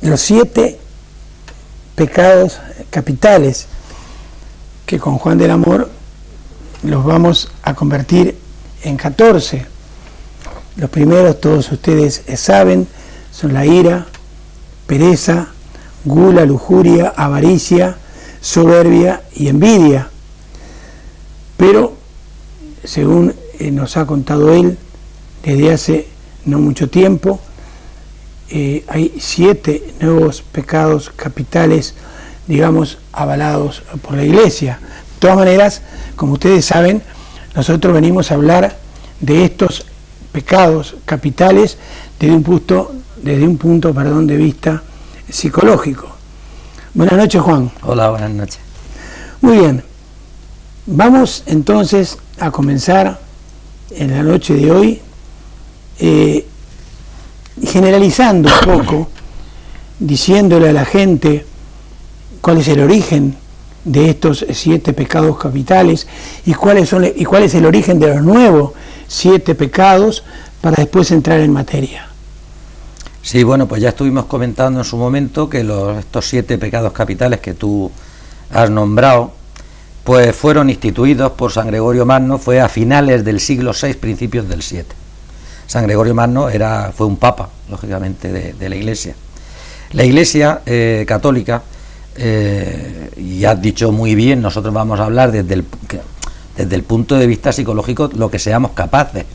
los 7 pecados capitales, que con Juan del Amor los vamos a convertir en 14. Los primeros, todos ustedes saben, son la ira, pereza, gula, lujuria, avaricia, soberbia y envidia. Pero, según nos ha contado él, desde hace no mucho tiempo, hay 7 nuevos pecados capitales, digamos, avalados por la Iglesia. De todas maneras, como ustedes saben, nosotros venimos a hablar de estos pecados capitales desde un punto de vista psicológico. Buenas noches, Juan. Hola, buenas noches. Muy bien. Vamos entonces a comenzar en la noche de hoy generalizando un poco, diciéndole a la gente cuál es el origen de estos 7 pecados capitales y cuál es el origen de los nuevos 7 pecados, para después entrar en materia. Sí, bueno, pues ya estuvimos comentando en su momento que estos 7 pecados capitales que tú has nombrado, pues fueron instituidos por San Gregorio Magno, fue a finales del siglo VI, principios del VII. San Gregorio Magno fue un papa, lógicamente, de la Iglesia. La Iglesia católica, y has dicho muy bien, nosotros vamos a hablar desde el punto de vista psicológico lo que seamos capaces.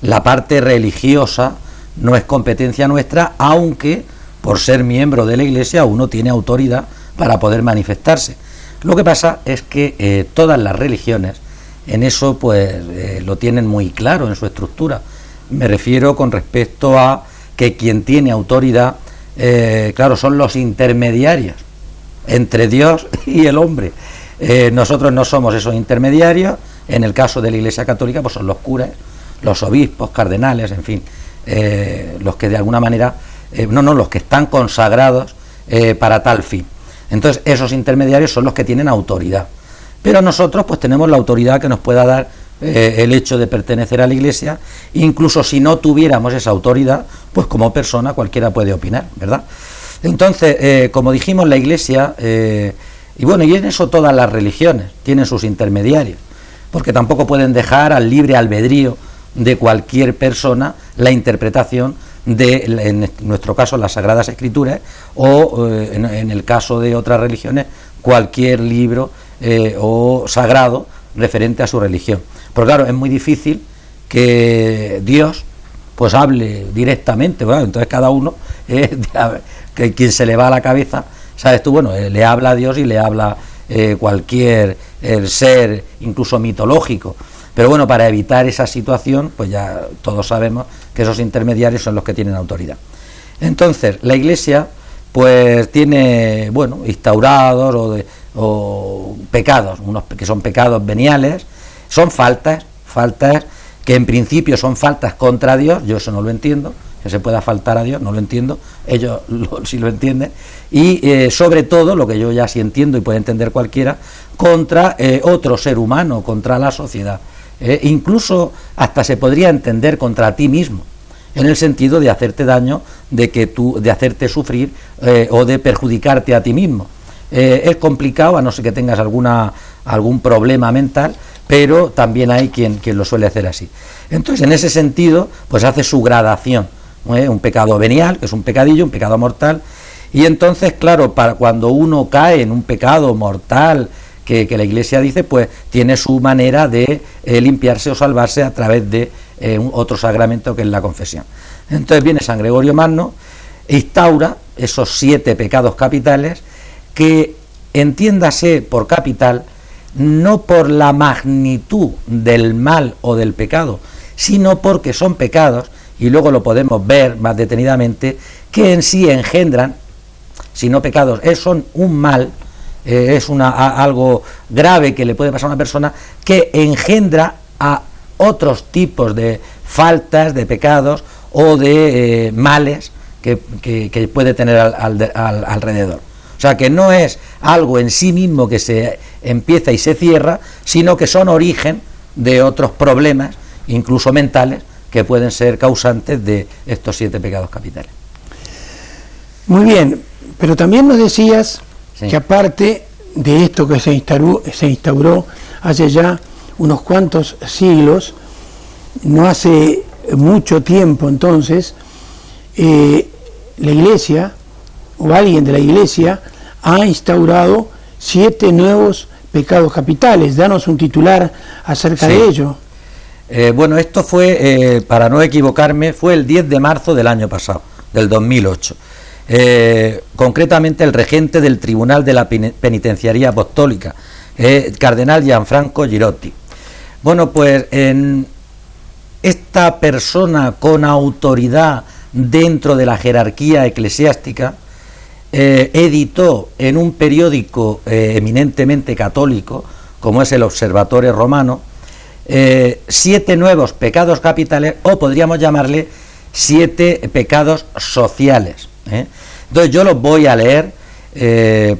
La parte religiosa no es competencia nuestra, aunque por ser miembro de la Iglesia uno tiene autoridad para poder manifestarse. Lo que pasa es que todas las religiones en eso pues lo tienen muy claro en su estructura. Me refiero con respecto a que quien tiene autoridad, claro, son los intermediarios entre Dios y el hombre. Nosotros no somos esos intermediarios. En el caso de la Iglesia Católica pues son los curas, los obispos, cardenales, en fin, los que de alguna manera, los que están consagrados para tal fin. Entonces esos intermediarios son los que tienen autoridad, pero nosotros pues tenemos la autoridad que nos pueda dar el hecho de pertenecer a la Iglesia. Incluso si no tuviéramos esa autoridad, pues como persona cualquiera puede opinar, ¿verdad? Entonces, como dijimos, la Iglesia, y en eso todas las religiones tienen sus intermediarios, porque tampoco pueden dejar al libre albedrío de cualquier persona la interpretación de, en nuestro caso, las Sagradas Escrituras, o en el caso de otras religiones, cualquier libro o sagrado referente a su religión. Pero claro, es muy difícil que Dios pues hable directamente, ¿verdad? Entonces cada uno, que quien se le va a la cabeza, sabes tú, le habla a Dios y le habla cualquier ser, incluso mitológico. Pero bueno, para evitar esa situación, pues ya todos sabemos que esos intermediarios son los que tienen autoridad. Entonces, la Iglesia pues tiene, instaurados o pecados, unos que son pecados veniales, son faltas que en principio son faltas contra Dios. Yo eso no lo entiendo, que se pueda faltar a Dios, no lo entiendo, ellos sí lo entienden, y sobre todo, lo que yo ya sí entiendo y puede entender cualquiera, contra otro ser humano, contra la sociedad. Incluso hasta se podría entender contra ti mismo, en el sentido de hacerte daño, de hacerte sufrir o de perjudicarte a ti mismo. Es complicado, a no ser que tengas algún problema mental, pero también hay quien lo suele hacer así. Entonces, en ese sentido, pues hace su gradación, un pecado venial, que es un pecadillo, un pecado mortal, y entonces, claro, para cuando uno cae en un pecado mortal, que la Iglesia dice, pues tiene su manera de limpiarse o salvarse a través de otro sacramento, que es la confesión. Entonces viene San Gregorio Magno, instaura esos 7 pecados capitales, que entiéndase por capital no por la magnitud del mal o del pecado, sino porque son pecados, y luego lo podemos ver más detenidamente, que en sí engendran, si no pecados, son un mal, es algo grave que le puede pasar a una persona, que engendra a otros tipos de faltas, de pecados o de males que puede tener alrededor. O sea, que no es algo en sí mismo que se empieza y se cierra, sino que son origen de otros problemas, incluso mentales, que pueden ser causantes de estos 7 pecados capitales. Muy bien, pero también nos decías Sí. que aparte de esto que se instauró hace ya unos cuantos siglos, no hace mucho tiempo entonces, la Iglesia o alguien de la Iglesia ha instaurado 7 nuevos pecados capitales. Danos un titular acerca Sí. de ello. Bueno, esto fue, para no equivocarme, fue el 10 de marzo del año pasado, del 2008. Concretamente el regente del Tribunal de la Penitenciaría Apostólica, cardenal Gianfranco Girotti. Bueno, pues en esta persona con autoridad dentro de la jerarquía eclesiástica editó en un periódico eminentemente católico, como es el Observatore Romano, 7 nuevos pecados capitales, o podríamos llamarle 7 pecados sociales. Entonces yo los voy a leer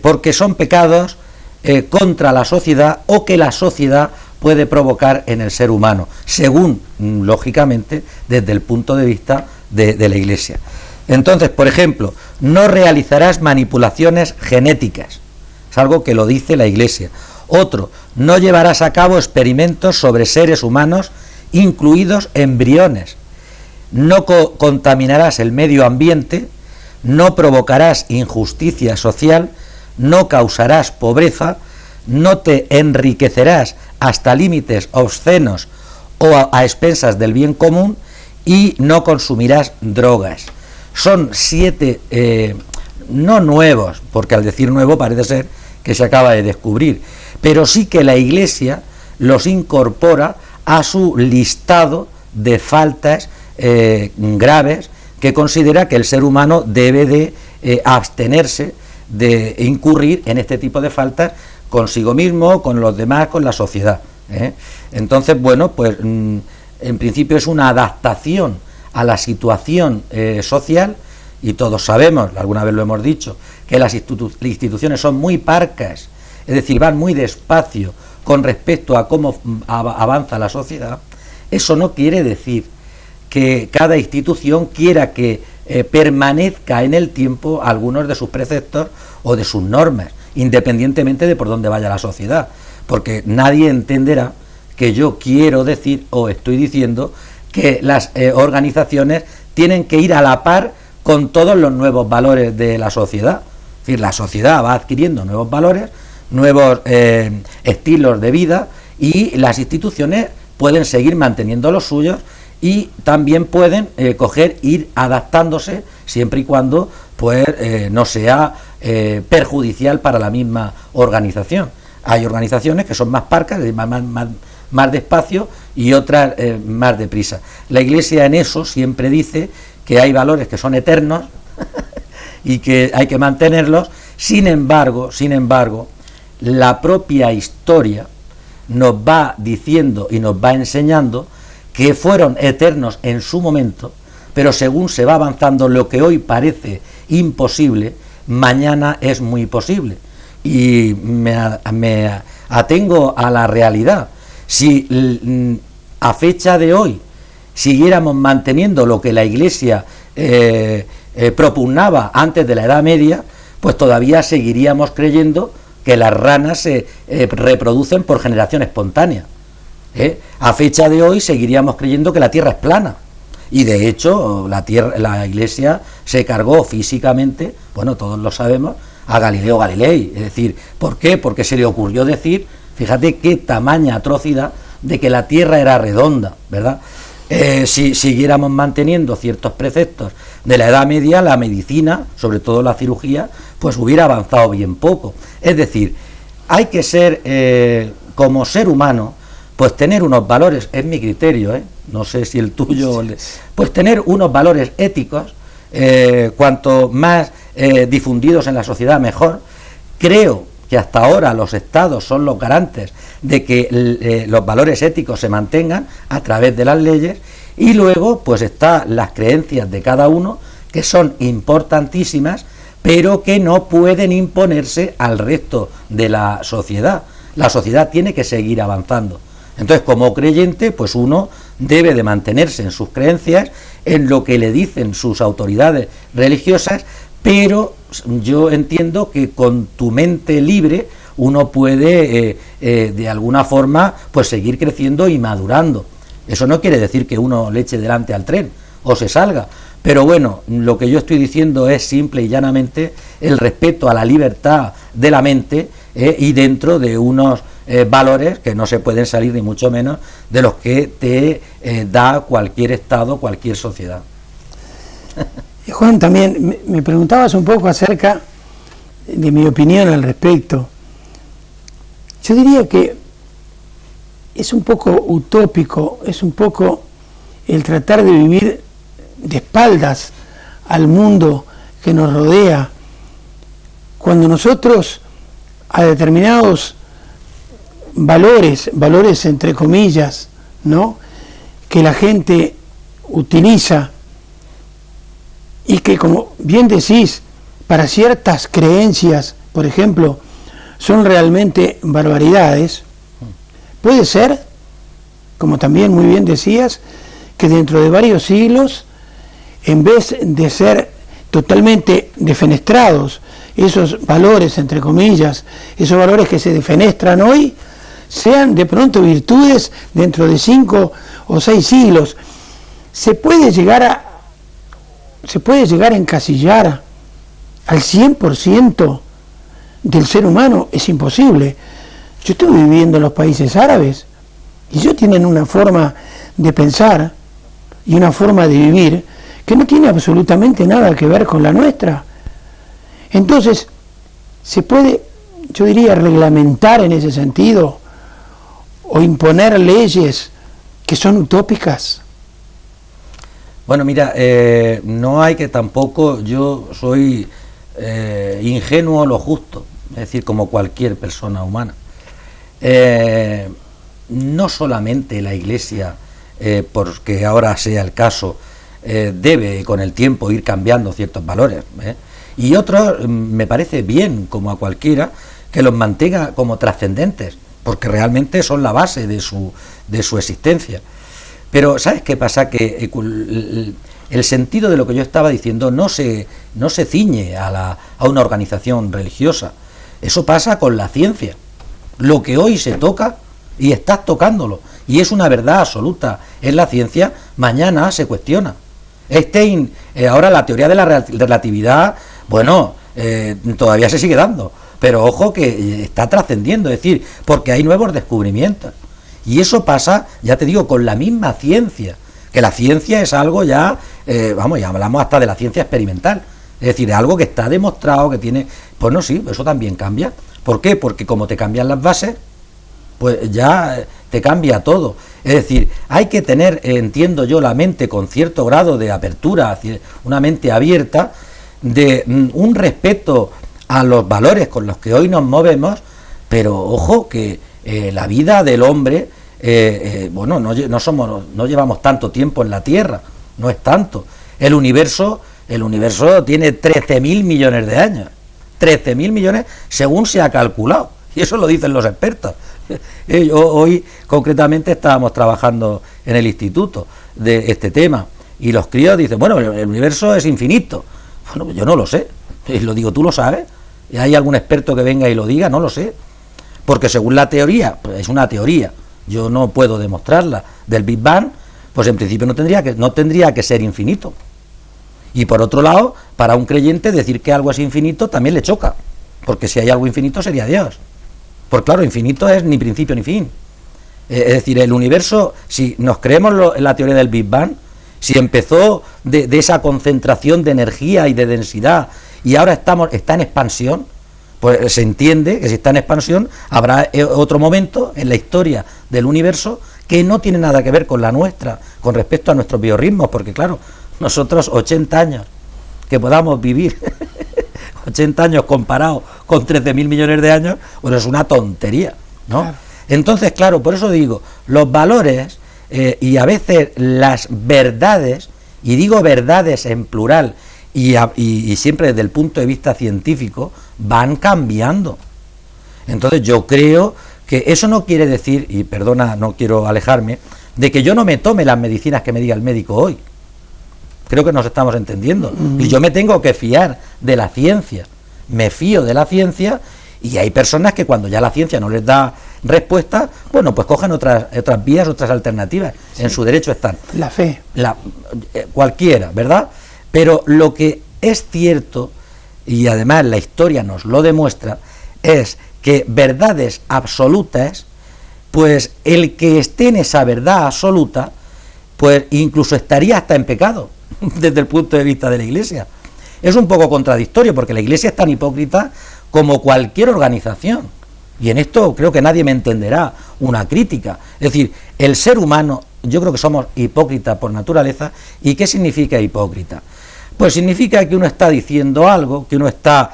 porque son pecados contra la sociedad o que la sociedad puede provocar en el ser humano, según, lógicamente, desde el punto de vista de la Iglesia. Entonces, por ejemplo, no realizarás manipulaciones genéticas, es algo que lo dice la Iglesia. Otro, no llevarás a cabo experimentos sobre seres humanos, incluidos embriones. No contaminarás el medio ambiente, no provocarás injusticia social, no causarás pobreza, no te enriquecerás hasta límites obscenos o a expensas del bien común y no consumirás drogas. Son 7, no nuevos, porque al decir nuevo parece ser que se acaba de descubrir, pero sí que la Iglesia los incorpora a su listado de faltas graves que considera que el ser humano debe de abstenerse de incurrir en este tipo de faltas consigo mismo, con los demás, con la sociedad. Entonces, bueno, pues en principio es una adaptación a la situación social, y todos sabemos, alguna vez lo hemos dicho, que las instituciones son muy parcas, es decir, van muy despacio con respecto a cómo avanza la sociedad. Eso no quiere decir que cada institución quiera que permanezca en el tiempo algunos de sus preceptos o de sus normas, independientemente de por dónde vaya la sociedad, porque nadie entenderá que yo quiero decir o estoy diciendo que las organizaciones tienen que ir a la par con todos los nuevos valores de la sociedad. Es decir, la sociedad va adquiriendo nuevos valores, nuevos estilos de vida, y las instituciones pueden seguir manteniendo los suyos y también pueden ir adaptándose siempre y cuando pues no sea perjudicial para la misma organización. Hay organizaciones que son más parcas, más despacio, y otras más deprisa. La Iglesia en eso siempre dice que hay valores que son eternos y que hay que mantenerlos. Sin embargo, la propia historia nos va diciendo y nos va enseñando que fueron eternos en su momento, pero según se va avanzando, lo que hoy parece imposible, mañana es muy posible. Y me atengo a la realidad. Si a fecha de hoy siguiéramos manteniendo lo que la Iglesia propugnaba antes de la Edad Media, pues todavía seguiríamos creyendo que las ranas se reproducen por generación espontánea. A fecha de hoy seguiríamos creyendo que la Tierra es plana, y de hecho la Iglesia se cargó físicamente, bueno, todos lo sabemos, a Galileo Galilei. Es decir, ¿por qué? Porque se le ocurrió decir, fíjate qué tamaña atrocidad, de que la Tierra era redonda, ¿verdad? Si siguiéramos manteniendo ciertos preceptos de la Edad Media, la medicina, sobre todo la cirugía, pues hubiera avanzado bien poco. Es decir, hay que ser, como ser humano, pues tener unos valores, es mi criterio, no sé si el tuyo, pues tener unos valores éticos, cuanto más difundidos en la sociedad mejor. Creo que hasta ahora los estados son los garantes de que los valores éticos se mantengan a través de las leyes, y luego pues están las creencias de cada uno, que son importantísimas, pero que no pueden imponerse al resto de la sociedad. La sociedad tiene que seguir avanzando. Entonces, como creyente, pues uno debe de mantenerse en sus creencias, en lo que le dicen sus autoridades religiosas, pero yo entiendo que con tu mente libre uno puede de alguna forma pues seguir creciendo y madurando. Eso no quiere decir que uno le eche delante al tren o se salga, pero bueno, lo que yo estoy diciendo es simple y llanamente el respeto a la libertad de la mente y dentro de unos valores que no se pueden salir ni mucho menos de los que te da cualquier Estado, cualquier sociedad. Y Juan, también me preguntabas un poco acerca de mi opinión al respecto. Yo diría que es un poco utópico, es un poco el tratar de vivir de espaldas al mundo que nos rodea, cuando nosotros a determinados valores entre comillas, ¿no?, que la gente utiliza y que, como bien decís, para ciertas creencias, por ejemplo, son realmente barbaridades. Puede ser, como también muy bien decías, que dentro de varios siglos, en vez de ser totalmente defenestrados esos valores, entre comillas, esos valores que se defenestran hoy, sean de pronto virtudes dentro de 5 o 6 siglos. Se puede llegar a encasillar al 100% del ser humano, es imposible. Yo estuve viviendo en los países árabes y ellos tienen una forma de pensar y una forma de vivir que no tiene absolutamente nada que ver con la nuestra. Entonces, ¿se puede, yo diría, reglamentar en ese sentido o imponer leyes que son utópicas? Bueno, mira, no hay que tampoco, yo soy ingenuo lo justo, es decir, como cualquier persona humana. No solamente la Iglesia, porque ahora sea el caso, debe con el tiempo ir cambiando ciertos valores, y otros me parece bien, como a cualquiera, que los mantenga como trascendentes, porque realmente son la base de su existencia. Pero ¿sabes qué pasa? Que el sentido de lo que yo estaba diciendo no se ciñe a una organización religiosa. Eso pasa con la ciencia. Lo que hoy se toca y estás tocándolo y es una verdad absoluta en la ciencia, mañana se cuestiona. Einstein, ahora la teoría de la relatividad, bueno, todavía se sigue dando, pero ojo que está trascendiendo, es decir, porque hay nuevos descubrimientos. Y eso pasa, ya te digo, con la misma ciencia, que la ciencia es algo ya, ya hablamos hasta de la ciencia experimental, es decir, algo que está demostrado, que tiene, pues no, sí, eso también cambia. ¿Por qué? Porque como te cambian las bases, pues ya te cambia todo. Es decir, hay que tener, entiendo yo, la mente con cierto grado de apertura, una mente abierta, de un respeto a los valores con los que hoy nos movemos, pero ojo que la vida del hombre, no llevamos tanto tiempo en la Tierra, no es tanto. El universo tiene 13.000 millones de años, 13.000 millones según se ha calculado, y eso lo dicen los expertos. Hoy concretamente estábamos trabajando en el instituto de este tema, y los críos dicen, bueno, el universo es infinito. Bueno, yo no lo sé, y lo digo, ¿tú lo sabes? ¿Y hay algún experto que venga y lo diga? No lo sé, porque según la teoría, pues es una teoría, yo no puedo demostrarla, del Big Bang, pues en principio no tendría que ser infinito. Y por otro lado, para un creyente decir que algo es infinito también le choca, porque si hay algo infinito sería Dios. Porque claro, infinito es ni principio ni fin. Es decir, el universo, si nos creemos en la teoría del Big Bang, si empezó de esa concentración de energía y de densidad y ahora está en expansión, pues se entiende que si está en expansión habrá otro momento en la historia del universo que no tiene nada que ver con la nuestra, con respecto a nuestros biorritmos, porque claro, nosotros 80 años que podamos vivir, 80 años comparados con 13.000 millones de años, bueno, es una tontería, ¿no? Claro. Entonces, claro, por eso digo, los valores y a veces las verdades, y digo verdades en plural, y siempre desde el punto de vista científico, van cambiando. Entonces yo creo que eso no quiere decir, y perdona, no quiero alejarme, de que yo no me tome las medicinas que me diga el médico hoy. Creo que nos estamos entendiendo. Y yo me tengo que fiar de la ciencia. Me fío de la ciencia, y hay personas que cuando ya la ciencia no les da respuesta, bueno, pues cogen otras vías, otras alternativas. Sí. En su derecho están. La fe. Cualquiera, ¿verdad? Pero lo que es cierto, y además la historia nos lo demuestra, es que verdades absolutas, pues el que esté en esa verdad absoluta, pues incluso estaría hasta en pecado, desde el punto de vista de la Iglesia. Es un poco contradictorio, porque la Iglesia es tan hipócrita como cualquier organización, y en esto creo que nadie me entenderá una crítica. Es decir, el ser humano, yo creo que somos hipócritas por naturaleza. ¿Y qué significa hipócrita? Pues significa que uno está diciendo algo, que uno está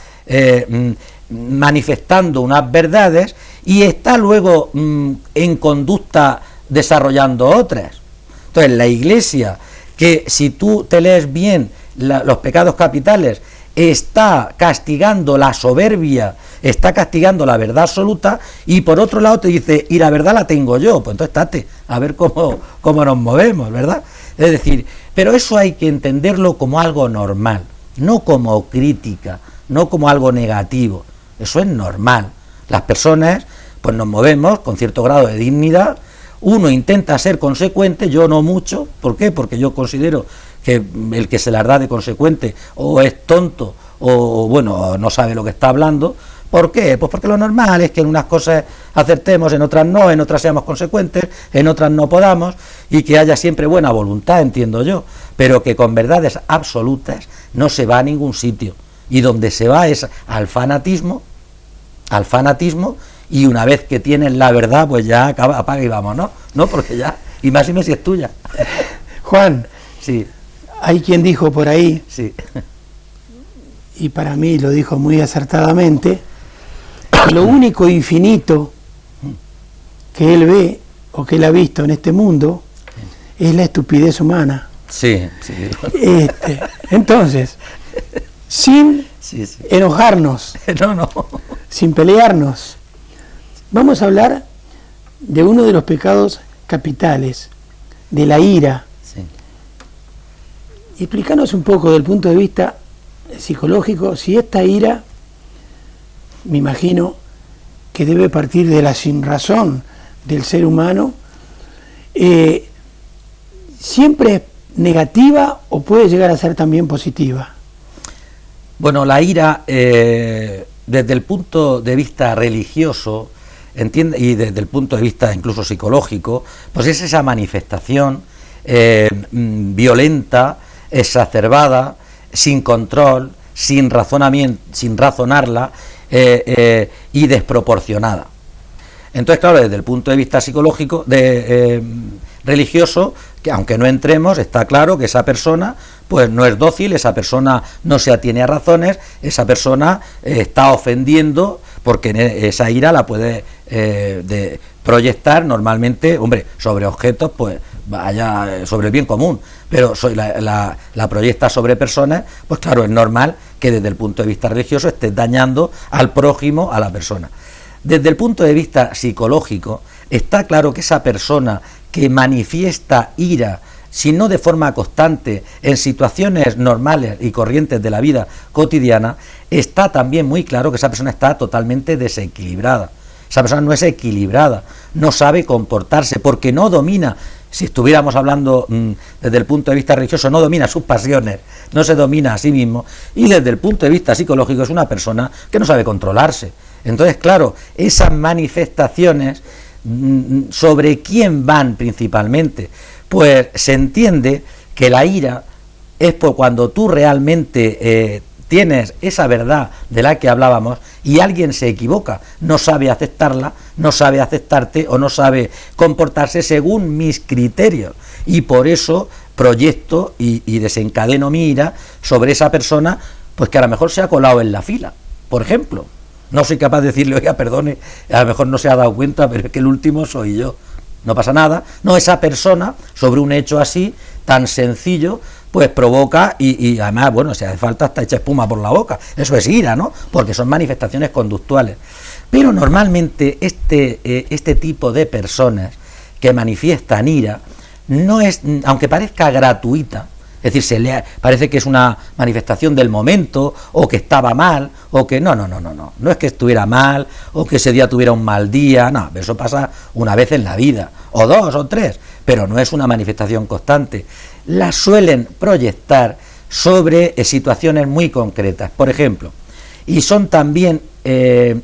manifestando unas verdades, y está luego en conducta desarrollando otras. Entonces, la Iglesia, que si tú te lees bien los pecados capitales, está castigando la soberbia, está castigando la verdad absoluta, y por otro lado te dice, y la verdad la tengo yo. Pues entonces estate, a ver cómo nos movemos, ¿verdad? Es decir, pero eso hay que entenderlo como algo normal, no como crítica, no como algo negativo. Eso es normal. Las personas pues nos movemos con cierto grado de dignidad. Uno intenta ser consecuente, yo no mucho. ¿Por qué? Porque yo considero que el que se las da de consecuente o es tonto o bueno, no sabe lo que está hablando. ¿Por qué? Pues porque lo normal es que en unas cosas acertemos, en otras no, en otras seamos consecuentes, en otras no podamos, y que haya siempre buena voluntad, entiendo yo, pero que con verdades absolutas no se va a ningún sitio, y donde se va es al fanatismo, y una vez que tienes la verdad, pues ya apaga y vamos, ¿no? Porque ya, y más si es tuya. Juan, sí. Hay quien dijo por ahí, sí, y para mí lo dijo muy acertadamente, que lo único infinito que él ve o que él ha visto en este mundo es la estupidez humana. Sí. Entonces, sin enojarnos, no. sin pelearnos, vamos a hablar de uno de los pecados capitales, de la ira. Sí. Y explícanos un poco desde el punto de vista psicológico, si esta ira, me imagino que debe partir de la sinrazón del ser humano, ¿siempre es negativa o puede llegar a ser también positiva? Bueno, la ira, desde el punto de vista religioso, y desde el punto de vista incluso psicológico, pues es esa manifestación violenta, exacerbada, sin control, sin razonamiento, sin razonarla, y desproporcionada. Entonces, claro, desde el punto de vista psicológico, religioso, que aunque no entremos, está claro que esa persona pues no es dócil, esa persona no se atiene a razones, esa persona está ofendiendo, porque esa ira la puede proyectar normalmente, hombre, sobre objetos, pues vaya, sobre el bien común, pero la proyecta sobre personas, pues claro, es normal que desde el punto de vista religioso esté dañando al prójimo, a la persona. Desde el punto de vista psicológico, está claro que esa persona que manifiesta ira, si no de forma constante, en situaciones normales y corrientes de la vida cotidiana, está también muy claro que esa persona está totalmente desequilibrada. Esa persona no es equilibrada, no sabe comportarse, porque no domina, si estuviéramos hablando desde el punto de vista religioso, no domina sus pasiones, no se domina a sí mismo, y desde el punto de vista psicológico es una persona que no sabe controlarse. Entonces, claro, esas manifestaciones, ¿sobre quién van principalmente? Pues se entiende que la ira es por cuando tú realmente tienes esa verdad de la que hablábamos y alguien se equivoca, no sabe aceptarla, no sabe aceptarte o no sabe comportarse según mis criterios, y por eso proyecto y desencadeno mi ira sobre esa persona, pues que a lo mejor se ha colado en la fila, por ejemplo. No soy capaz de decirle, oiga, perdone, a lo mejor no se ha dado cuenta, pero es que el último soy yo. No pasa nada. No, esa persona, sobre un hecho así, tan sencillo, pues provoca, y además, bueno, si hace falta hasta echa espuma por la boca. Eso es ira, ¿no? Porque son manifestaciones conductuales. Pero normalmente este tipo de personas que manifiestan ira, no es, aunque parezca gratuita, Es decir, parece que es una manifestación del momento, o que estaba mal, o que no es que estuviera mal, o que ese día tuviera un mal día, no, eso pasa una vez en la vida, o dos, o tres, pero no es una manifestación constante. La suelen proyectar sobre situaciones muy concretas, por ejemplo, y son también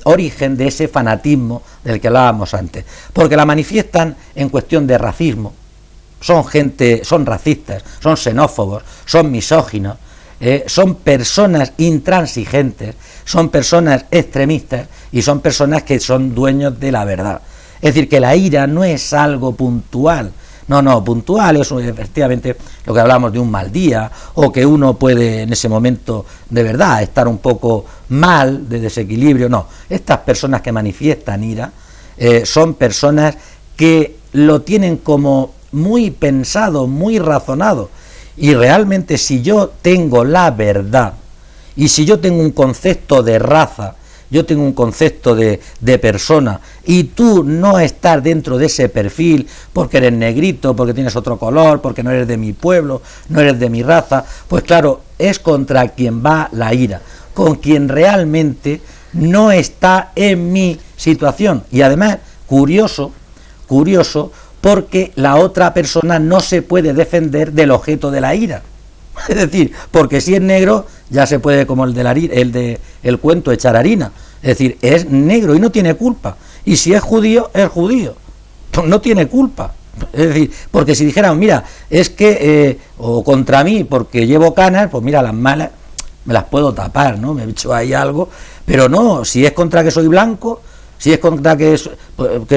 origen de ese fanatismo del que hablábamos antes, porque la manifiestan en cuestión de racismo. Son racistas, son xenófobos, son misóginos, son personas intransigentes, son personas extremistas y son personas que son dueños de la verdad. Es decir, que la ira no es algo puntual. No, puntual es efectivamente lo que hablamos de un mal día, o que uno puede en ese momento de verdad estar un poco mal, de desequilibrio. No, estas personas que manifiestan ira son personas que lo tienen como muy pensado, muy razonado, y realmente si yo tengo la verdad, y si yo tengo un concepto de raza, yo tengo un concepto de persona, y tú no estás dentro de ese perfil porque eres negrito, porque tienes otro color, porque no eres de mi pueblo, no eres de mi raza, pues claro, es contra quien va la ira, con quien realmente no está en mi situación. Y además, curioso, porque la otra persona no se puede defender del objeto de la ira. Es decir, porque si es negro ya se puede, como el del cuento, echar harina. Es decir, es negro y no tiene culpa. Y si es judío, no tiene culpa. Es decir, porque si dijeran, mira, es que, o contra mí, porque llevo canas, pues mira, las malas me las puedo tapar, ¿no? Me he hecho ahí algo, pero no, si es contra que soy blanco, si es contra que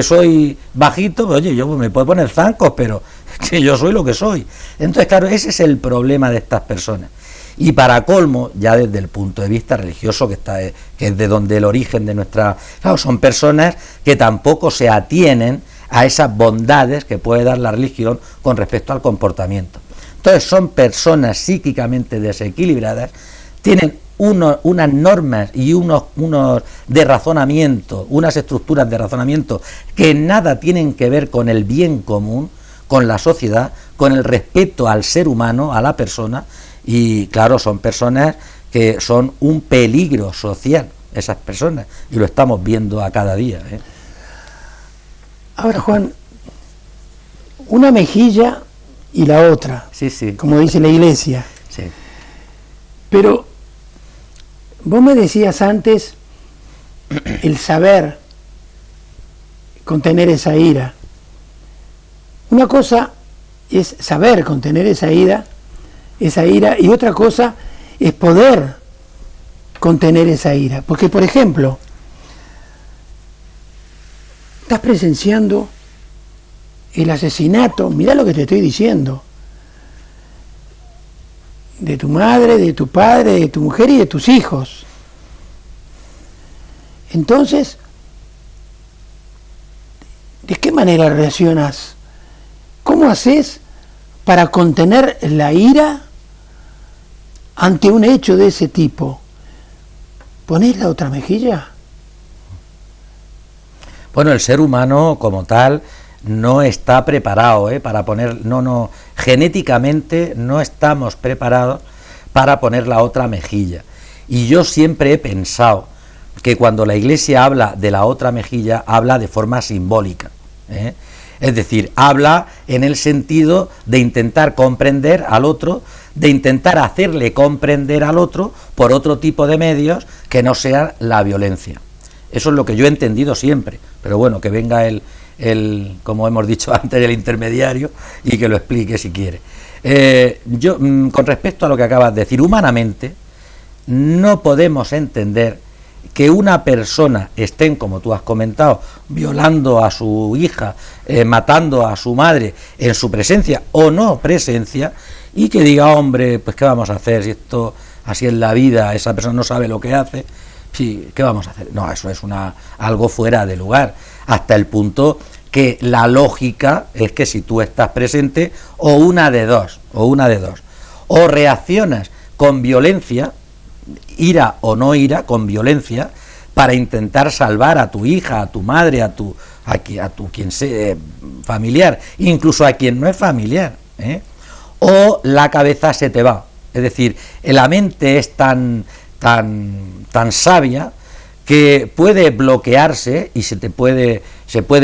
soy bajito, pues oye, yo me puedo poner zancos, pero que yo soy lo que soy. Entonces, claro, ese es el problema de estas personas. Y para colmo, ya desde el punto de vista religioso, que es de donde el origen de nuestra... Claro, son personas que tampoco se atienen a esas bondades que puede dar la religión con respecto al comportamiento. Entonces son personas psíquicamente desequilibradas, tienen unas normas y unos de razonamiento, unas estructuras de razonamiento que nada tienen que ver con el bien común, con la sociedad, con el respeto al ser humano, a la persona, y claro, son personas que son un peligro social, esas personas, y lo estamos viendo a cada día. Ahora, Juan, una mejilla y la otra, sí, como dice la Iglesia. Sí. Pero vos me decías antes el saber contener esa ira. Una cosa es saber contener esa ira, y otra cosa es poder contener esa ira. Porque, por ejemplo, estás presenciando el asesinato, mirá lo que te estoy diciendo, de tu madre, de tu padre, de tu mujer y de tus hijos. Entonces, ¿de qué manera reaccionas? ¿Cómo haces para contener la ira ante un hecho de ese tipo? ¿Ponés la otra mejilla? Bueno, el ser humano como tal no está preparado para poner, genéticamente no estamos preparados para poner la otra mejilla. Y yo siempre he pensado que cuando la Iglesia habla de la otra mejilla, habla de forma simbólica, Es decir, habla en el sentido de intentar comprender al otro, de intentar hacerle comprender al otro por otro tipo de medios que no sea la violencia. Eso es lo que yo he entendido siempre, pero bueno, que venga el como hemos dicho antes, el intermediario, y que lo explique si quiere. Yo, con respecto a lo que acabas de decir, humanamente no podemos entender que una persona estén, como tú has comentado, violando a su hija, matando a su madre en su presencia o no presencia, y que diga, hombre, pues ¿qué vamos a hacer si esto así es la vida, esa persona no sabe lo que hace? Sí, ¿qué vamos a hacer? No, eso es algo fuera de lugar, hasta el punto que la lógica es que si tú estás presente, o una de dos, o reaccionas con violencia, ira o no ira, con violencia, para intentar salvar a tu hija, a tu madre, a tu quien sea familiar, incluso a quien no es familiar, o la cabeza se te va. Es decir, la mente es tan sabia que puede bloquearse y se puede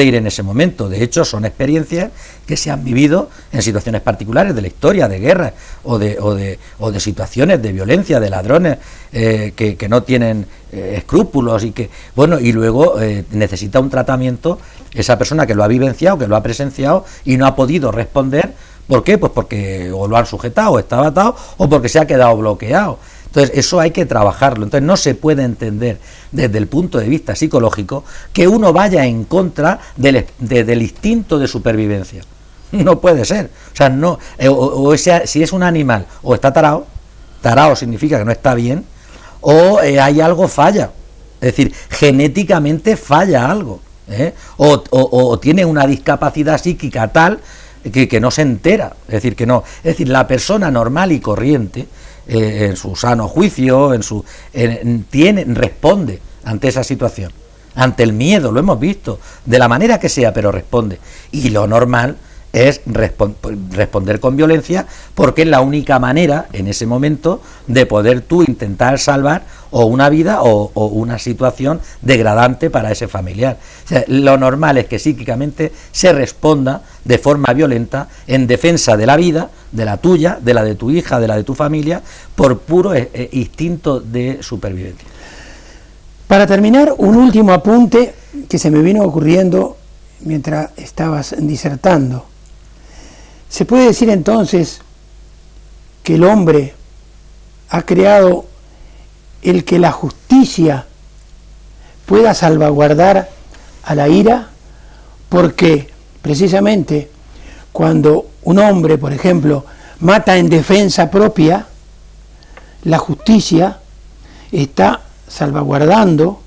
ir en ese momento. De hecho, son experiencias que se han vivido en situaciones particulares de la historia, de guerras o de situaciones de violencia, de ladrones que no tienen escrúpulos y que, bueno, y luego necesita un tratamiento esa persona que lo ha vivenciado, que lo ha presenciado y no ha podido responder. ¿Por qué? Pues porque o lo han sujetado, o está atado, o porque se ha quedado bloqueado. Entonces, eso hay que trabajarlo. Entonces, no se puede entender desde el punto de vista psicológico que uno vaya en contra del instinto de supervivencia. No puede ser. O sea, no, si es un animal o está tarao significa que no está bien, o hay algo falla. Es decir, genéticamente falla algo, o tiene una discapacidad psíquica tal que no se entera. Es decir, que no. Es decir, la persona normal y corriente, en su sano juicio, responde ante esa situación, ante el miedo, lo hemos visto, de la manera que sea, pero responde. Y lo normal es responder con violencia, porque es la única manera en ese momento de poder tú intentar salvar o una vida o una situación degradante para ese familiar. O sea, lo normal es que psíquicamente se responda de forma violenta en defensa de la vida, de la tuya, de la de tu hija, de la de tu familia, por puro instinto de supervivencia. Para terminar, un último apunte que se me vino ocurriendo mientras estabas disertando. ¿Se puede decir entonces que el hombre ha creado el que la justicia pueda salvaguardar a la ira? Porque precisamente cuando un hombre, por ejemplo, mata en defensa propia, la justicia está salvaguardando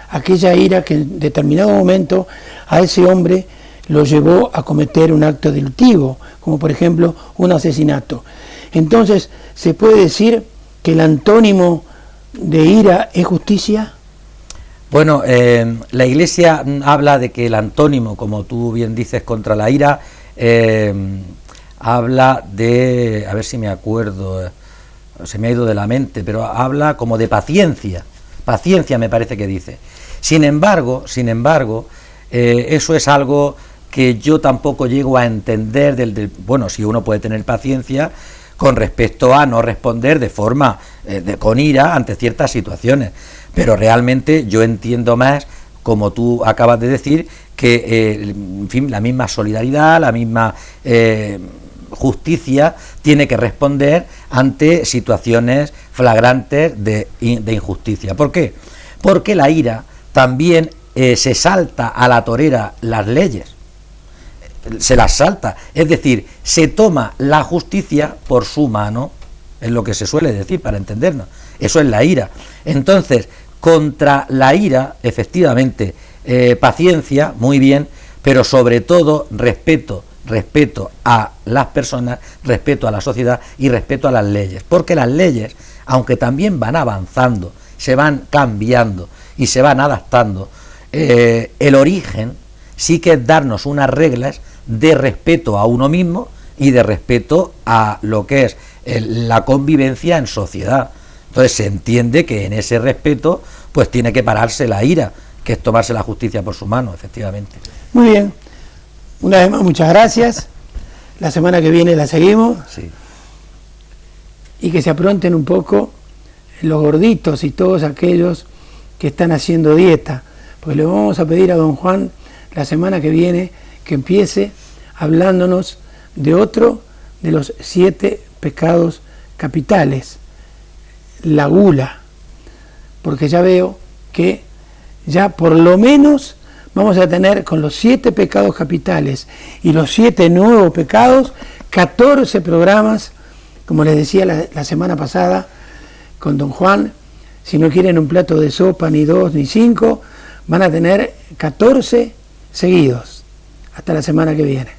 aquella ira que en determinado momento a ese hombre lo llevó a cometer un acto delictivo, como por ejemplo un asesinato. Entonces, ¿se puede decir que el antónimo de ira es justicia? Bueno, la Iglesia habla de que el antónimo, como tú bien dices, contra la ira, habla de, a ver si me acuerdo, se me ha ido de la mente, pero habla como de paciencia me parece que dice. Sin embargo, eso es algo que yo tampoco llego a entender bueno, si uno puede tener paciencia con respecto a no responder de forma con ira ante ciertas situaciones, pero realmente yo entiendo más, como tú acabas de decir, que en fin, la misma solidaridad, la misma justicia tiene que responder ante situaciones flagrantes de injusticia. ¿Por qué? Porque la ira también se salta a la torera las leyes, se las salta, es decir, se toma la justicia por su mano, es lo que se suele decir para entendernos, eso es la ira. Entonces, contra la ira, efectivamente, paciencia, muy bien, pero sobre todo respeto a las personas, respeto a la sociedad y respeto a las leyes, porque las leyes, aunque también van avanzando, se van cambiando y se van adaptando, el origen sí que es darnos unas reglas de respeto a uno mismo y de respeto a lo que es la convivencia en sociedad. Entonces se entiende que en ese respeto pues tiene que pararse la ira, que es tomarse la justicia por su mano, efectivamente. Muy bien, una vez más muchas gracias, la semana que viene la seguimos, sí. Y que se apronten un poco los gorditos y todos aquellos que están haciendo dieta, pues le vamos a pedir a don Juan la semana que viene que empiece hablándonos de otro de los 7 pecados capitales, la gula, porque ya veo que ya por lo menos vamos a tener con los 7 pecados capitales y los 7 nuevos pecados, 14 programas, como les decía la semana pasada con don Juan. Si no quieren un plato de sopa, ni 2 ni 5, van a tener 14 seguidos. Hasta la semana que viene.